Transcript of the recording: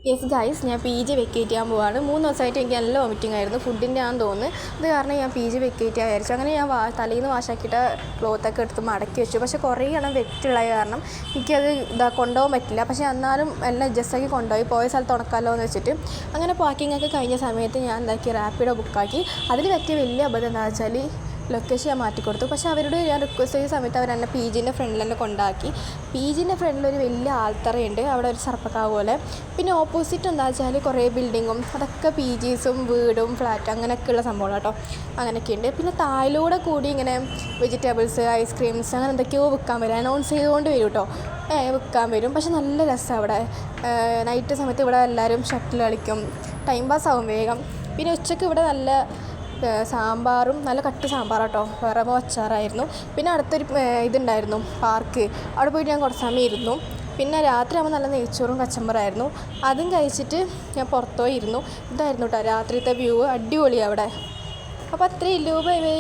Yes guys, ഞാൻ P G vacate ചെയ്യാൻ പോവാണ്. 3 ദിവസമായിട്ട് എനിക്ക് നല്ല വോമിറ്റിംഗ് ആയിരുന്നു. ഫുഡിൻ്റെ ആണെന്ന് തോന്നുന്നു. ഇത് കാരണം ഞാൻ പി ജി വെക്കേറ്റ് ചെയ്യാൻ വിചാരിച്ചു. അങ്ങനെ ഞാൻ തലേന്ന് വാഷാക്കിയിട്ട് ക്ലോത്തൊക്കെ എടുത്ത് മടക്കി വെച്ചു. പക്ഷേ കുറേ എണ്ണം വെറ്റുള്ള കാരണം എനിക്കത് കൊണ്ടുപോകാൻ പറ്റില്ല. പക്ഷേ എന്നാലും എല്ലാം അഡ്ജസ്റ്റാക്കി കൊണ്ടുപോയി. പോയ സ്ഥലത്ത് ഉണക്കാമല്ലോ എന്ന് വെച്ചിട്ട് അങ്ങനെ പാക്കിംഗ് ഒക്കെ കഴിഞ്ഞ സമയത്ത് ഞാൻ എന്താക്കി, റാപ്പിഡോ ബുക്കാക്കി. അതിൽ പറ്റിയ വലിയ അബദ്ധം എന്താ വെച്ചാൽ ലൊക്കേഷൻ ഞാൻ മാറ്റിക്കൊടുത്തു. പക്ഷേ അവരോട് ഞാൻ റിക്വസ്റ്റ് ചെയ്ത സമയത്ത് അവരെന്നെ പി ജിൻ്റെ ഫ്രണ്ടിൽ തന്നെ കൊണ്ടാക്കി. പി ജിൻ്റെ ഫ്രണ്ടിൽ ഒരു വലിയ ആൽത്തറയുണ്ട്, അവിടെ ഒരു സർപ്പക്കാവ് പോലെ. പിന്നെ ഓപ്പോസിറ്റ് എന്താ വെച്ചാൽ കുറേ ബിൽഡിങ്ങും അതൊക്കെ പി ജിസും വീടും ഫ്ലാറ്റ് അങ്ങനെയൊക്കെയുള്ള സംഭവമാണ് കേട്ടോ. അങ്ങനെയൊക്കെയുണ്ട്. പിന്നെ താഴിലൂടെ കൂടി ഇങ്ങനെ വെജിറ്റബിൾസ്, ഐസ്ക്രീംസ് അങ്ങനെ എന്തൊക്കെയോ വിൽക്കാൻ വരും. അനൗൺസ് ചെയ്തുകൊണ്ട് വരും കേട്ടോ, വിൽക്കാൻ വരും. പക്ഷെ നല്ല രസമാണ് അവിടെ. നൈറ്റ് സമയത്ത് ഇവിടെ എല്ലാവരും ഷട്ടിൽ കളിക്കും, ടൈം പാസ് ആവും വേഗം. പിന്നെ ഉച്ചയ്ക്ക് ഇവിടെ നല്ല സാമ്പാറും, നല്ല കട്ടി സാമ്പാറാട്ടോ, വേറെ അച്ചാറായിരുന്നു. പിന്നെ അടുത്തൊരു ഇതുണ്ടായിരുന്നു പാർക്ക്, അവിടെ പോയിട്ട് ഞാൻ കുറച്ച് സമയം ഇരുന്നു. പിന്നെ രാത്രി ആകുമ്പോൾ നല്ല നെയ്ച്ചോറും കച്ചമ്പറായിരുന്നു. അതും കഴിച്ചിട്ട് ഞാൻ പുറത്തു പോയിരുന്നു. ഇതായിരുന്നു കേട്ടോ രാത്രിത്തെ വ്യൂ, അടിപൊളിയാണ് അവിടെ. അപ്പോൾ അത്രയേ ഉള്ളൂ. Bye bye.